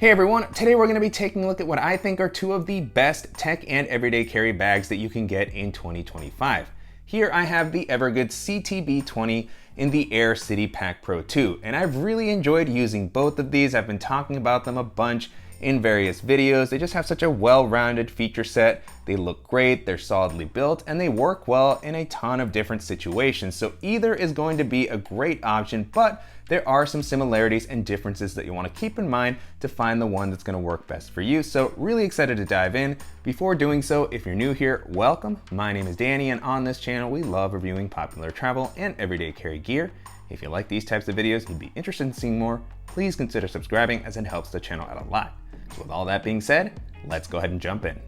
Hey everyone, today we're going to be taking a look at what I think are two of the best tech and everyday carry bags that you can get in 2025. Here I have the Evergoods CTB20 in the Aer City Pack Pro 2, and I've really enjoyed using both of these. I've been talking about them a bunch in various videos. They just have such a well-rounded feature set. They look great, they're solidly built, and they work well in a ton of different situations. So either is going to be a great option, but there are some similarities and differences that you want to keep in mind to find the one that's going to work best for you. So really excited to dive in. Before doing so, if you're new here, welcome. My name is Danny, and on this channel, we love reviewing popular travel and everyday carry gear. If you like these types of videos, you'd be interested in seeing more, please consider subscribing as it helps the channel out a lot. So with all that being said, let's go ahead and jump in.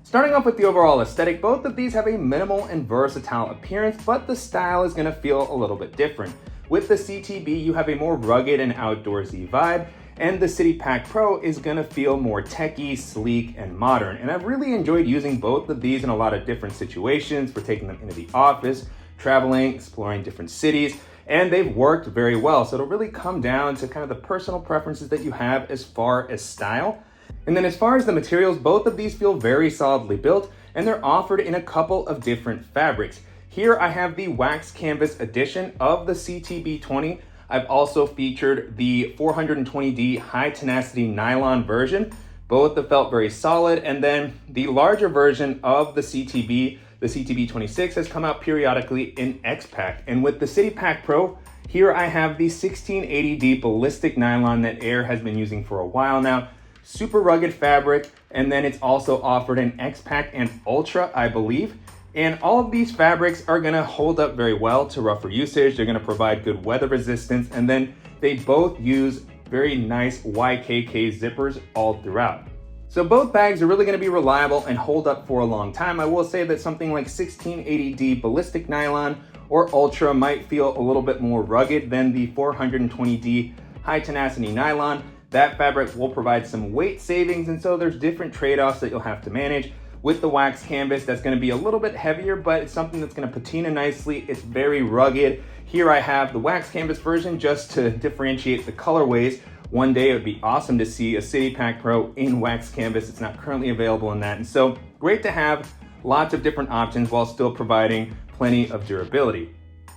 Starting off with the overall aesthetic, both of these have a minimal and versatile appearance, but the style is going to feel a little bit different. With the CTB, you have a more rugged and outdoorsy vibe, and the City Pack Pro is going to feel more techy, sleek, and modern. And I've really enjoyed using both of these in a lot of different situations for taking them into the office, traveling, exploring different cities, and they've worked very well. So it'll really come down to kind of the personal preferences that you have as far as style. And then as far as the materials, both of these feel very solidly built, and they're offered in a couple of different fabrics. Here I have the wax canvas edition of the CTB20. I've also featured the 420D high tenacity nylon version. Both have felt very solid. And then the larger version of the CTB, the CTB26, has come out periodically in X-Pack. And with the City Pack Pro, here I have the 1680D ballistic nylon that Aer has been using for a while now. Super rugged fabric. And then it's also offered in X-Pack and Ultra, I believe. And all of these fabrics are gonna hold up very well to rougher usage. They're gonna provide good weather resistance. And then they both use very nice YKK zippers all throughout. So both bags are really gonna be reliable and hold up for a long time. I will say that something like 1680D ballistic nylon or Ultra might feel a little bit more rugged than the 420D high tenacity nylon. That fabric will provide some weight savings, and so there's different trade-offs that you'll have to manage. With the wax canvas, that's going to be a little bit heavier, but it's something that's going to patina nicely. It's very rugged. Here I have the wax canvas version just to differentiate the colorways. One day it would be awesome to see a City Pack Pro in wax canvas. It's not currently available in that. And so great to have lots of different options while still providing plenty of durability.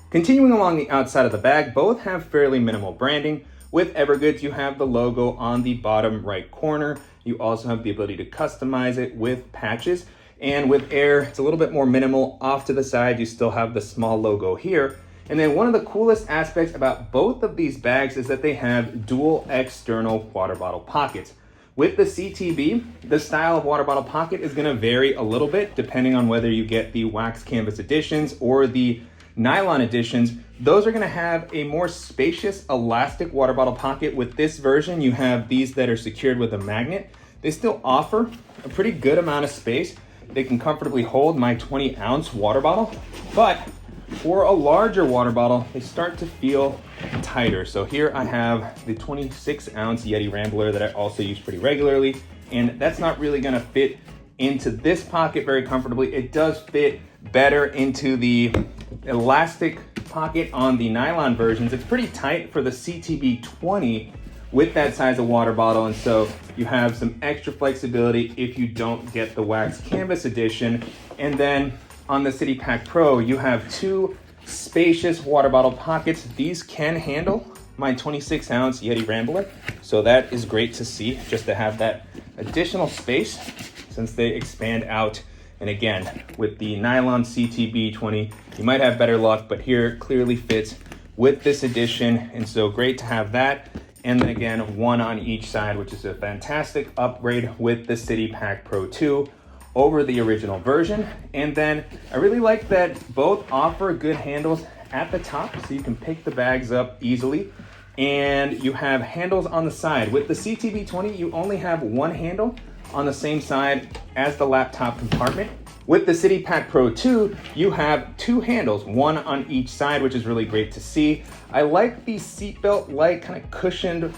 Continuing along the outside of the bag, both have fairly minimal branding. With Evergoods, you have the logo on the bottom right corner. You also have the ability to customize it with patches. And with Aer, it's a little bit more minimal. Off to the side, you still have the small logo here. And then one of the coolest aspects about both of these bags is that they have dual external water bottle pockets. With the CTB, the style of water bottle pocket is gonna vary a little bit depending on whether you get the wax canvas editions or the nylon editions. Those are going to have a more spacious elastic water bottle pocket. With this version, you have these that are secured with a magnet. They still offer a pretty good amount of space. They can comfortably hold my 20-ounce water bottle, but for a larger water bottle, they start to feel tighter. So here I have the 26-ounce Yeti Rambler that I also use pretty regularly, and that's not really going to fit into this pocket very comfortably. It does fit better into the elastic pocket on the nylon versions. It's pretty tight for the CTB20 with that size of water bottle, and so you have some extra flexibility if you don't get the wax canvas edition. And then on the City Pack Pro, you have two spacious water bottle pockets. These can handle my 26-ounce Yeti Rambler, so that is great to see, just to have that additional space since they expand out. And again, with the nylon CTB20, you might have better luck, but here it clearly fits with this edition. And so great to have that. And then again, one on each side, which is a fantastic upgrade with the City Pack Pro 2 over the original version. And then I really like that both offer good handles at the top, so you can pick the bags up easily. And you have handles on the side. With the CTB20, you only have one handle on the same side as the laptop compartment. With the City Pack Pro 2, you have two handles, one on each side, which is really great to see. I like the seatbelt-like kind of cushioned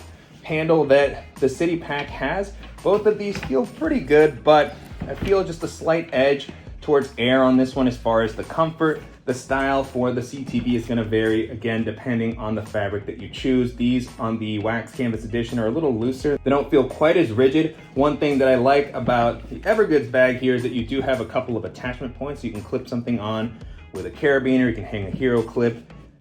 handle that the City Pack has. Both of these feel pretty good, but I feel just a slight edge towards Aer on this one as far as the comfort. The style for the CTB is going to vary, again, depending on the fabric that you choose. These on the wax canvas edition are a little looser. They don't feel quite as rigid. One thing that I like about the Evergoods bag here is that you do have a couple of attachment points. You can clip something on with a carabiner, you can hang a hero clip.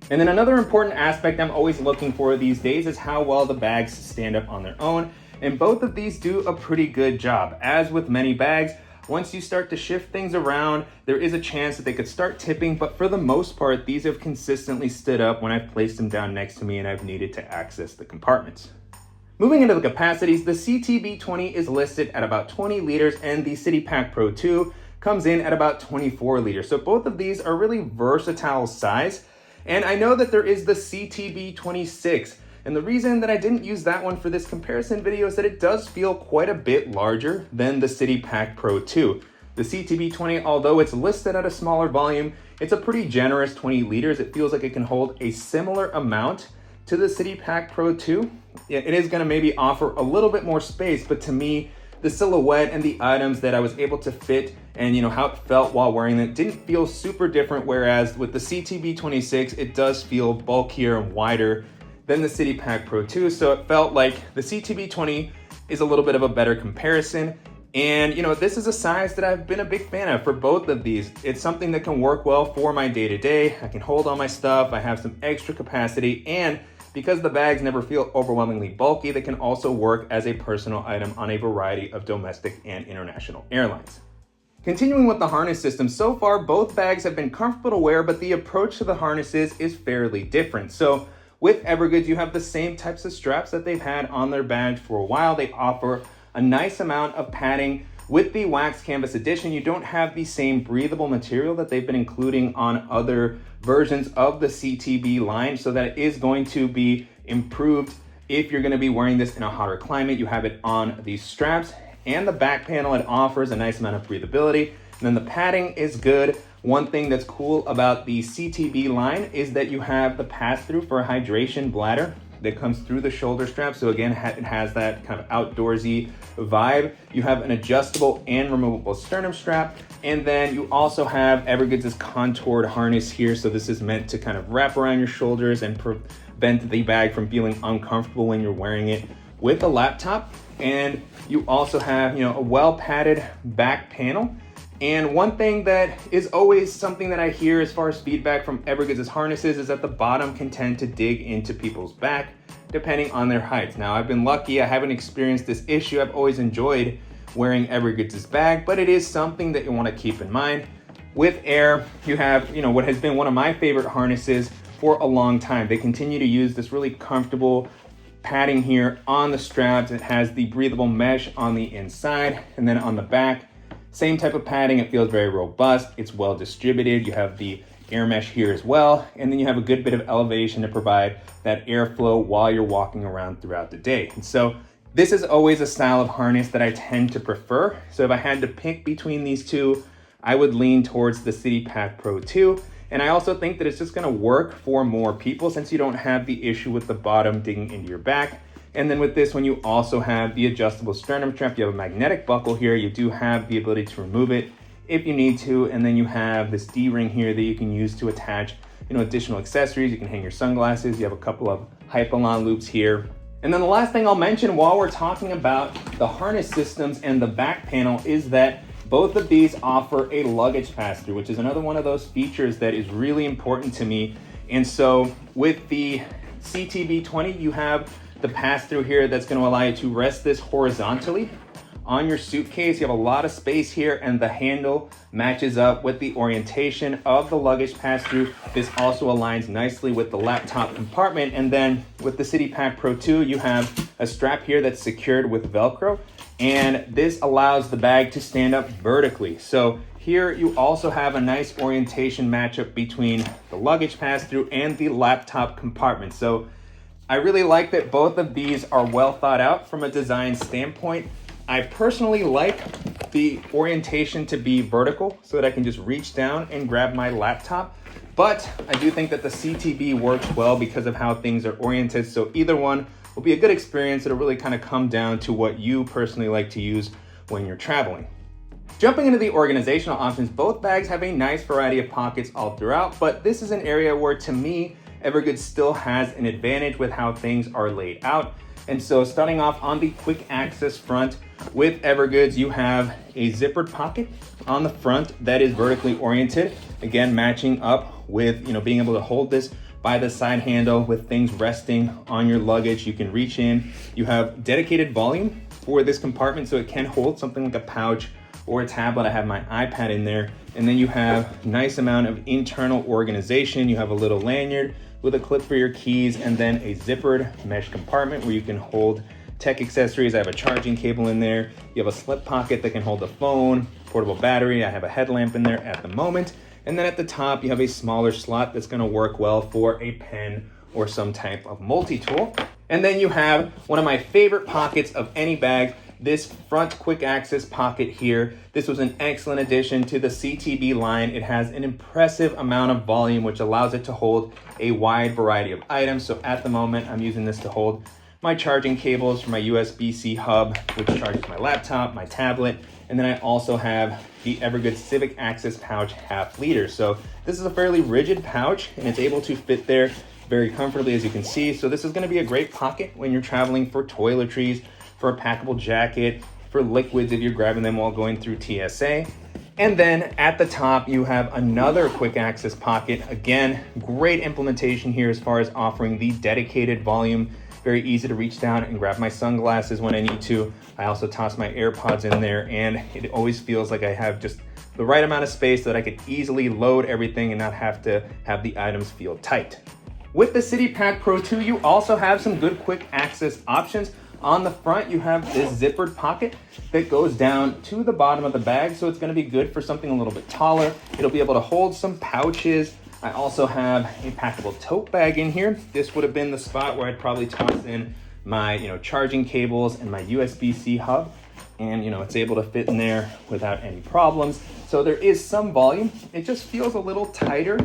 And then another important aspect I'm always looking for these days is how well the bags stand up on their own. And both of these do a pretty good job. As with many bags, once you start to shift things around, there is a chance that they could start tipping, but for the most part, these have consistently stood up when I've placed them down next to me and I've needed to access the compartments. Moving into the capacities, the CTB20 is listed at about 20 liters and the City Pack Pro 2 comes in at about 24 liters. So both of these are really versatile size. And I know that there is the CTB26. And the reason that I didn't use that one for this comparison video is that it does feel quite a bit larger than the City Pack Pro 2. The CTB20, although it's listed at a smaller volume, it's a pretty generous 20 liters. It feels like it can hold a similar amount to the City Pack Pro 2. It is gonna maybe offer a little bit more space, but to me, the silhouette and the items that I was able to fit and how it felt while wearing them didn't feel super different, whereas with the CTB26, it does feel bulkier and wider than the City Pack Pro 2. So it felt like the CTB20 is a little bit of a better comparison. And this is a size that I've been a big fan of for both of these. It's something that can work well for my day-to-day. I can hold all my stuff, I have some extra capacity, and because the bags never feel overwhelmingly bulky, they can also work as a personal item on a variety of domestic and international airlines. Continuing with the harness system, so far both bags have been comfortable to wear, but the approach to the harnesses is fairly different. So with Evergoods, you have the same types of straps that they've had on their bags for a while. They offer a nice amount of padding. With the wax canvas edition, you don't have the same breathable material that they've been including on other versions of the CTB line, so that it is going to be improved if you're going to be wearing this in a hotter climate. You have it on these straps, and the back panel, it offers a nice amount of breathability. And then the padding is good. One thing that's cool about the CTB line is that you have the pass-through for a hydration bladder that comes through the shoulder strap. So again, it has that kind of outdoorsy vibe. You have an adjustable and removable sternum strap. And then you also have Evergoods' contoured harness here. So this is meant to kind of wrap around your shoulders and prevent the bag from feeling uncomfortable when you're wearing it with a laptop. And you also have, a well-padded back panel. And one thing that is always something that I hear as far as feedback from Evergoods' harnesses is that the bottom can tend to dig into people's back depending on their heights. Now, I've been lucky, I haven't experienced this issue. I've always enjoyed wearing Evergoods' bag, but it is something that you want to keep in mind. With Aer, you have, what has been one of my favorite harnesses for a long time. They continue to use this really comfortable padding here on the straps. It has the breathable mesh on the inside, and then on the back, same type of padding. It feels very robust. It's well distributed. You have the air mesh here as well. And then you have a good bit of elevation to provide that airflow while you're walking around throughout the day. And so this is always a style of harness that I tend to prefer. So if I had to pick between these two, I would lean towards the City Pack Pro 2. And I also think that it's just gonna work for more people since you don't have the issue with the bottom digging into your back. And then with this one, you also have the adjustable sternum strap. You have a magnetic buckle here. You do have the ability to remove it if you need to. And then you have this D-ring here that you can use to attach, additional accessories. You can hang your sunglasses. You have a couple of Hypalon loops here. And then the last thing I'll mention while we're talking about the harness systems and the back panel is that both of these offer a luggage pass-through, which is another one of those features that is really important to me. And so with the CTB20, you have the pass-through here that's going to allow you to rest this horizontally on your suitcase. You have a lot of space here, and the handle matches up with the orientation of the luggage pass-through. This also aligns nicely with the laptop compartment. And then with the City Pack Pro 2, you have a strap here that's secured with Velcro, and this allows the bag to stand up vertically. So here you also have a nice orientation matchup between the luggage pass-through and the laptop compartment. So I really like that both of these are well thought out from a design standpoint. I personally like the orientation to be vertical so that I can just reach down and grab my laptop. But I do think that the CTB works well because of how things are oriented. So either one will be a good experience. It'll really kind of come down to what you personally like to use when you're traveling. Jumping into the organizational options, both bags have a nice variety of pockets all throughout, but this is an area where, to me, Evergoods still has an advantage with how things are laid out. And so starting off on the quick access front with Evergoods, you have a zippered pocket on the front that is vertically oriented. Again, matching up with, being able to hold this by the side handle with things resting on your luggage. You can reach in. You have dedicated volume for this compartment, so it can hold something like a pouch or a tablet. I have my iPad in there. And then you have a nice amount of internal organization. You have a little lanyard with a clip for your keys, and then a zippered mesh compartment where you can hold tech accessories. I have a charging cable in there. You have a slip pocket that can hold a phone, portable battery. I have a headlamp in there at the moment. And then at the top, you have a smaller slot that's gonna work well for a pen or some type of multi-tool. And then you have one of my favorite pockets of any bag, this front quick access pocket here. This was an excellent addition to the CTB line. It has an impressive amount of volume, which allows it to hold a wide variety of items. So at the moment, I'm using this to hold my charging cables for my USB-C hub, which charges my laptop, my tablet, and then I also have the Evergoods Civic Access pouch 1/2 liter. So this is a fairly rigid pouch, and it's able to fit there very comfortably, as you can see. So this is gonna be a great pocket when you're traveling for toiletries, for a packable jacket, for liquids if you're grabbing them while going through TSA. And then at the top, you have another quick access pocket. Again, great implementation here as far as offering the dedicated volume. Very easy to reach down and grab my sunglasses when I need to. I also toss my AirPods in there, and it always feels like I have just the right amount of space so that I could easily load everything and not have to have the items feel tight. With the City Pack Pro 2, you also have some good quick access options. On the front, you have this zippered pocket that goes down to the bottom of the bag, so it's gonna be good for something a little bit taller. It'll be able to hold some pouches. I also have a packable tote bag in here. This would have been the spot where I'd probably toss in my charging cables and my USB-C hub. And it's able to fit in there without any problems. So there is some volume. It just feels a little tighter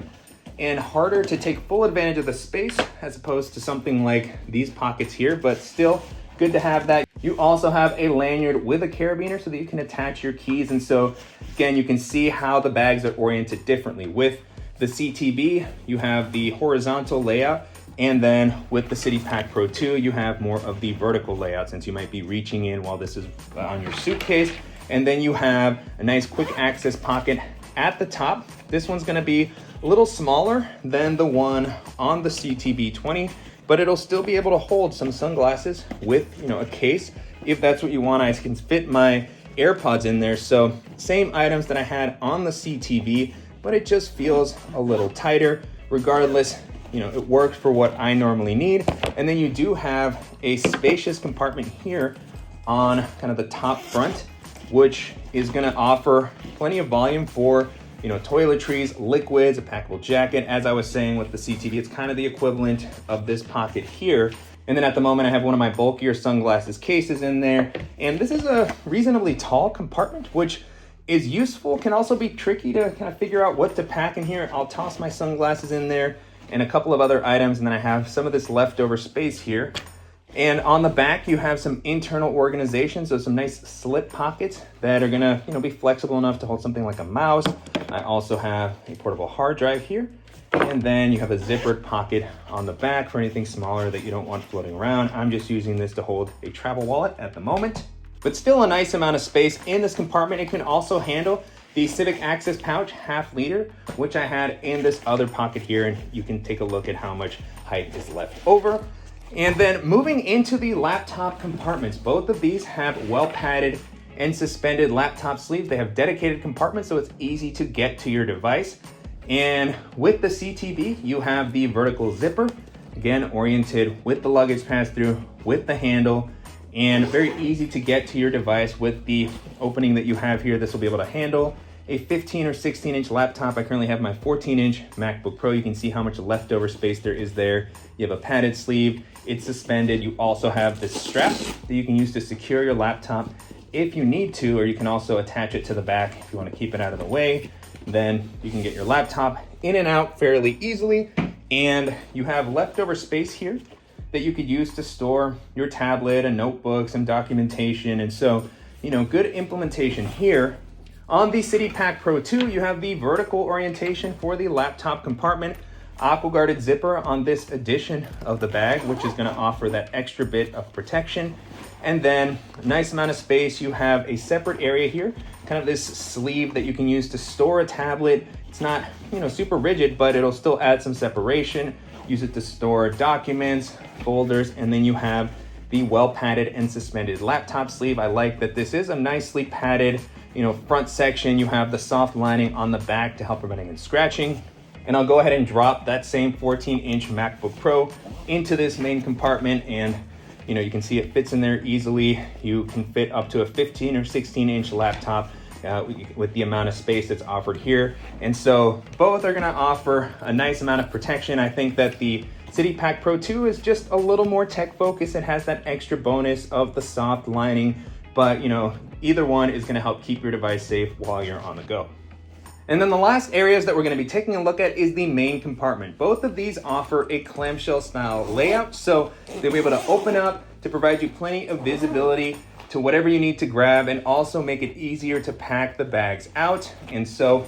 and harder to take full advantage of the space as opposed to something like these pockets here, but still good to have that. You also have a lanyard with a carabiner so that you can attach your keys. And so again, you can see how the bags are oriented differently. With the CTB, you have the horizontal layout. And then with the City Pack Pro 2, you have more of the vertical layout, since you might be reaching in while this is on your suitcase. And then you have a nice quick access pocket at the top. This one's gonna be a little smaller than the one on the CTB20, but it'll still be able to hold some sunglasses with a case. If that's what you want, I can fit my AirPods in there. So same items that I had on the CTB, but it just feels a little tighter. Regardless, it works for what I normally need. And then you do have a spacious compartment here on kind of the top front, which is gonna offer plenty of volume for toiletries, liquids, a packable jacket. As I was saying with the CTB, it's kind of the equivalent of this pocket here. And then at the moment, I have one of my bulkier sunglasses cases in there. And this is a reasonably tall compartment, which is useful, can also be tricky to kind of figure out what to pack in here. I'll toss my sunglasses in there and a couple of other items, and then I have some of this leftover space here. And on the back, you have some internal organization, so some nice slip pockets that are gonna be flexible enough to hold something like a mouse. I also have a portable hard drive here. And then you have a zippered pocket on the back for anything smaller that you don't want floating around. I'm just using this to hold a travel wallet at the moment. But still a nice amount of space in this compartment. It can also handle the Civic Access pouch 1/2 liter, which I had in this other pocket here, and you can take a look at how much height is left over. And then moving into the laptop compartments, both of these have well padded and suspended laptop sleeves. They have dedicated compartments, so it's easy to get to your device. And with the CTB, you have the vertical zipper, again, oriented with the luggage pass-through, with the handle, and very easy to get to your device with the opening that you have here. This will be able to handle a 15 or 16-inch laptop. I currently have my 14-inch MacBook Pro. You can see how much leftover space there is there. You have a padded sleeve, it's suspended. You also have this strap that you can use to secure your laptop if you need to, or you can also attach it to the back if you want to keep it out of the way. Then you can get your laptop in and out fairly easily. And you have leftover space here that you could use to store your tablet, a notebook, some documentation. And so, good implementation here. On the City Pack Pro 2, you have the vertical orientation for the laptop compartment, aqua guarded zipper on this edition of the bag, which is going to offer that extra bit of protection. And then a nice amount of space. You have a separate area here, kind of this sleeve that you can use to store a tablet. It's not, super rigid, but it'll still add some separation. Use it to store documents, folders, and then you have the well padded and suspended laptop sleeve. I like that this is a nicely padded, front section. You have the soft lining on the back to help prevent any scratching. And I'll go ahead and drop that same 14-inch MacBook Pro into this main compartment, and you can see it fits in there easily. You can fit up to a 15 or 16-inch laptop with the amount of space that's offered here. And so both are gonna offer a nice amount of protection. I think that the City Pack Pro 2 is just a little more tech focused. It has that extra bonus of the soft lining, but either one is gonna help keep your device safe while you're on the go. And then the last areas that we're gonna be taking a look at is the main compartment. Both of these offer a clamshell style layout, so they'll be able to open up to provide you plenty of visibility to whatever you need to grab, and also make it easier to pack the bags out. And so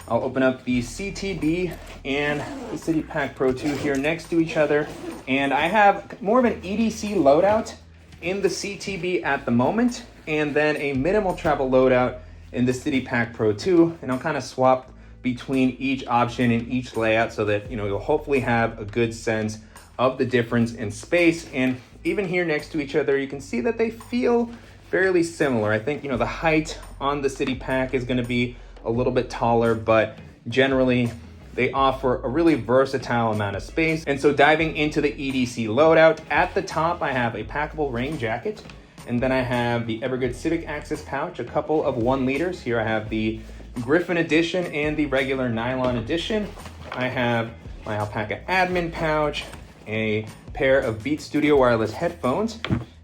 I'll open up the CTB and the City Pack Pro 2 here next to each other. And I have more of an EDC loadout in the CTB at the moment, and then a minimal travel loadout in the City Pack Pro 2. And I'll kind of swap between each option and each layout so that you'll hopefully have a good sense of the difference in space. And even here next to each other, you can see that they feel fairly similar. I think the height on the City Pack is going to be a little bit taller, but generally they offer a really versatile amount of space. And so diving into the EDC loadout, at the top I have a packable rain jacket, and then I have the Evergoods Civic Access pouch, a couple of 1 liters. Here I have the Griffin edition and the regular nylon edition. I have my alpaca admin pouch, a pair of Beat Studio wireless headphones,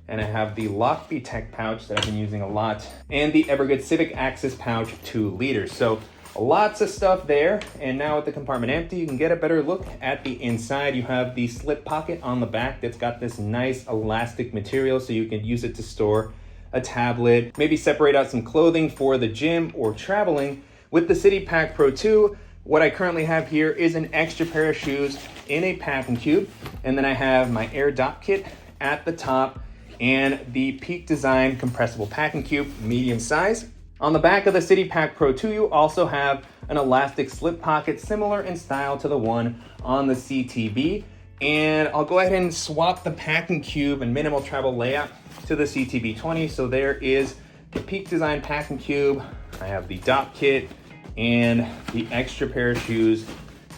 and I have the Lockbee Tech pouch that I've been using a lot, and the Evergoods Civic Access pouch 2 liters. So lots of stuff there. And now with the compartment empty, you can get a better look at the inside. You have the slip pocket on the back that's got this nice elastic material, so you can use it to store a tablet, maybe separate out some clothing for the gym or traveling. With the City Pack Pro 2, what I currently have here is an extra pair of shoes in a packing cube, and then I have my Aer Dot Kit at the top and the Peak Design compressible packing cube, medium size. On the back of the City Pack Pro 2, you also have an elastic slip pocket similar in style to the one on the CTB. And I'll go ahead and swap the packing cube and minimal travel layout to the CTB20. So there is the Peak Design packing cube. I have the Dot Kit and the extra pair of shoes.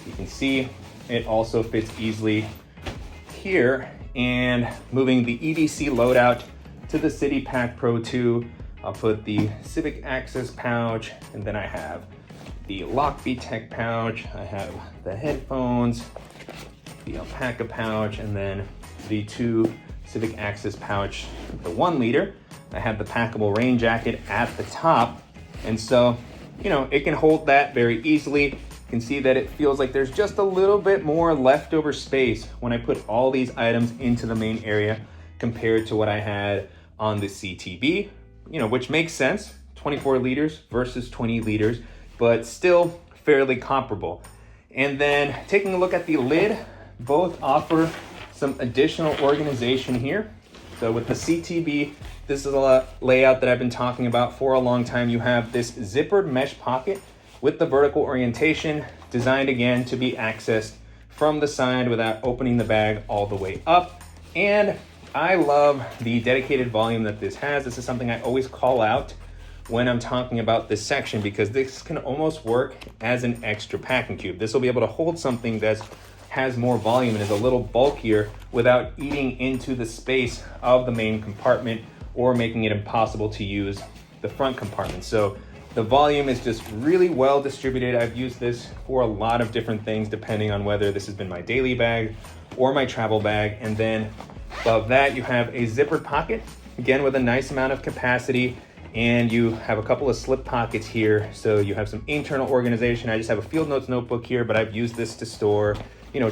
You can see it also fits easily here. And moving the EDC loadout to the City Pack Pro 2, I'll put the Civic Access pouch, and then I have the Lockbee Tech pouch. I have the headphones, the alpaca pouch, and then the 2 Civic Access pouch, the 1 liter. I have the packable rain jacket at the top. And so, it can hold that very easily. You can see that it feels like there's just a little bit more leftover space when I put all these items into the main area compared to what I had on the CTB, which makes sense, 24 liters versus 20 liters, but still fairly comparable. And then taking a look at the lid, both offer some additional organization here. So with the CTB, this is a layout that I've been talking about for a long time. You have this zippered mesh pocket with the vertical orientation, designed again to be accessed from the side without opening the bag all the way up. And I love the dedicated volume that this has. This is something I always call out when I'm talking about this section, because this can almost work as an extra packing cube. This will be able to hold something that has more volume and is a little bulkier without eating into the space of the main compartment or making it impossible to use the front compartment. So the volume is just really well distributed. I've used this for a lot of different things, depending on whether this has been my daily bag or my travel bag. And then above that, you have a zippered pocket, again with a nice amount of capacity. And you have a couple of slip pockets here. So you have some internal organization. I just have a Field Notes notebook here, but I've used this to store,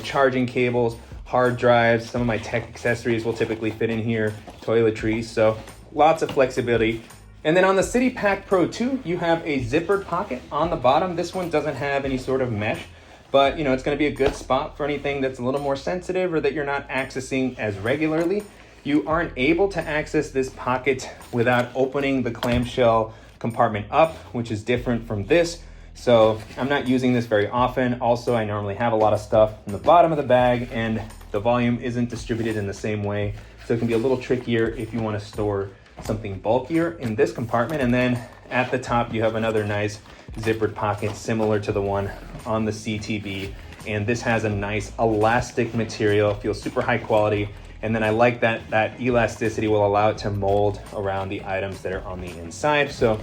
charging cables, hard drives. Some of my tech accessories will typically fit in here, toiletries. So lots of flexibility. And then on the City Pack Pro 2, you have a zippered pocket on the bottom. This one doesn't have any sort of mesh, but you know, it's gonna be a good spot for anything that's a little more sensitive or that you're not accessing as regularly. You aren't able to access this pocket without opening the clamshell compartment up, which is different from this. So I'm not using this very often. Also, I normally have a lot of stuff in the bottom of the bag and the volume isn't distributed in the same way. So it can be a little trickier if you want to store something bulkier in this compartment. And then at the top, you have another nice zippered pocket similar to the one on the CTB. And this has a nice elastic material, feels super high quality. And then I like that elasticity will allow it to mold around the items that are on the inside. So,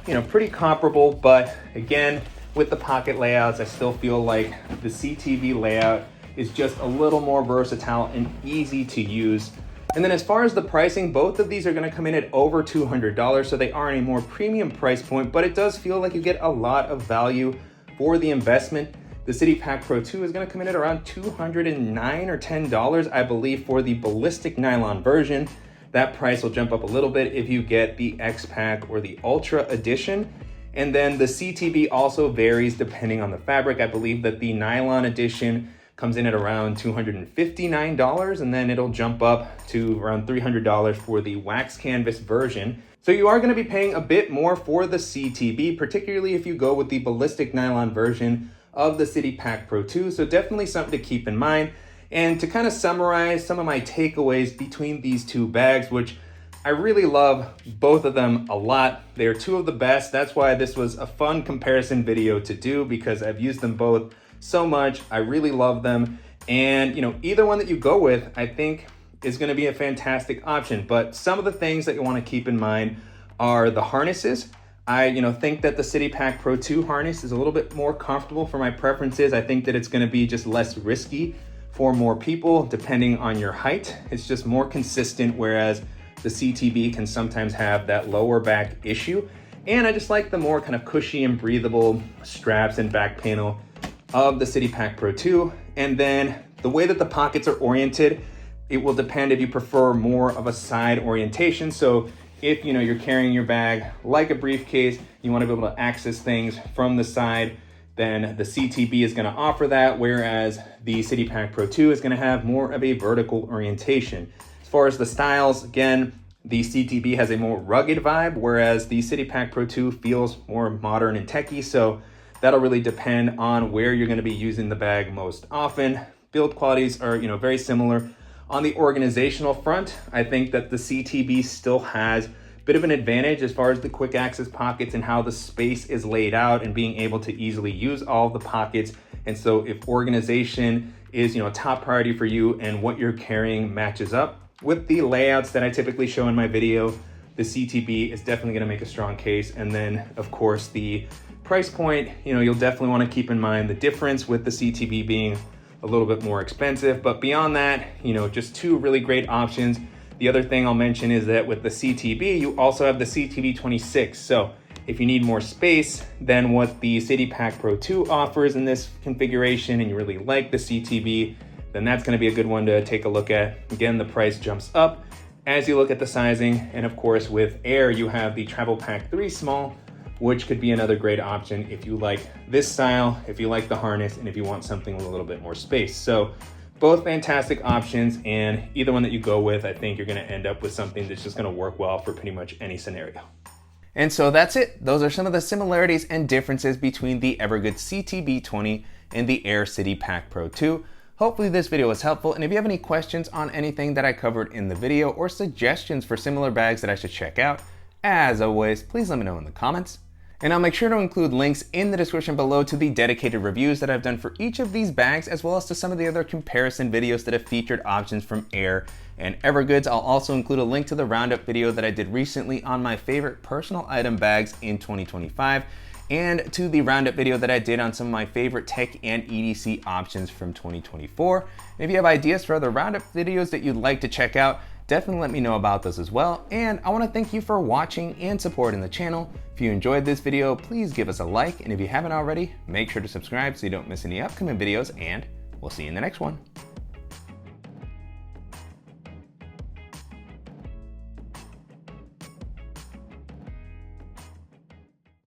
you know, pretty comparable, but again, with the pocket layouts, I still feel like the CTB layout is just a little more versatile and easy to use. And then as far as the pricing, both of these are gonna come in at over $200, so they are a more premium price point, but it does feel like you get a lot of value for the investment. The City Pack Pro 2 is gonna come in at around $209 or $10, I believe, for the ballistic nylon version. That price will jump up a little bit if you get the X Pack or the Ultra Edition. And then the CTB also varies depending on the fabric. I believe that the nylon edition comes in at around $259, and then it'll jump up to around $300 for the wax canvas version. So you are gonna be paying a bit more for the CTB, particularly if you go with the ballistic nylon version of the City Pack Pro 2. So definitely something to keep in mind. And to kind of summarize some of my takeaways between these two bags, which I really love both of them a lot. They're two of the best. That's why this was a fun comparison video to do, because I've used them both so much. I really love them. And you know, either one that you go with, I think is gonna be a fantastic option. But some of the things that you wanna keep in mind are the harnesses. I think that the City Pack Pro 2 harness is a little bit more comfortable for my preferences. I think that it's gonna be just less risky for more people, depending on your height. It's just more consistent, whereas the CTB can sometimes have that lower back issue. And I just like the more kind of cushy and breathable straps and back panel of the City Pack Pro 2. And then the way that the pockets are oriented, it will depend if you prefer more of a side orientation. So if you're carrying your bag like a briefcase, you want to be able to access things from the side, then the CTB is going to offer that, whereas the City Pack Pro 2 is going to have more of a vertical orientation. As far as the styles, again, the CTB has a more rugged vibe, whereas the City Pack Pro 2 feels more modern and techy. So that'll really depend on where you're going to be using the bag most often. Build qualities are very similar. On the organizational front, I think that the CTB still has a bit of an advantage as far as the quick access pockets and how the space is laid out and being able to easily use all the pockets. And so if organization is a top priority for you and what you're carrying matches up with the layouts that I typically show in my video, the CTB is definitely going to make a strong case. And then of course the price point, you'll definitely want to keep in mind the difference with the CTB being a little bit more expensive. But beyond that, just two really great options. The other thing I'll mention is that with the CTB, you also have the CTB26. So if you need more space than what the City Pack Pro 2 offers in this configuration and you really like the CTB, then that's going to be a good one to take a look at. Again, the price jumps up as you look at the sizing. And of course, with Aer, you have the Travel Pack 3 Small, which could be another great option if you like this style, if you like the harness, and if you want something with a little bit more space. So both fantastic options, and either one that you go with, I think you're gonna end up with something that's just gonna work well for pretty much any scenario. And so that's it. Those are some of the similarities and differences between the Evergoods CTB20 and the Aer City Pack Pro 2. Hopefully this video was helpful, and if you have any questions on anything that I covered in the video or suggestions for similar bags that I should check out, as always, please let me know in the comments. And I'll make sure to include links in the description below to the dedicated reviews that I've done for each of these bags, as well as to some of the other comparison videos that have featured options from Aer and Evergoods. I'll also include a link to the roundup video that I did recently on my favorite personal item bags in 2025, and to the roundup video that I did on some of my favorite tech and EDC options from 2024. And if you have ideas for other roundup videos that you'd like to check out, definitely let me know about those as well. And I want to thank you for watching and supporting the channel. If you enjoyed this video, please give us a like, and if you haven't already, make sure to subscribe so you don't miss any upcoming videos, and we'll see you in the next one.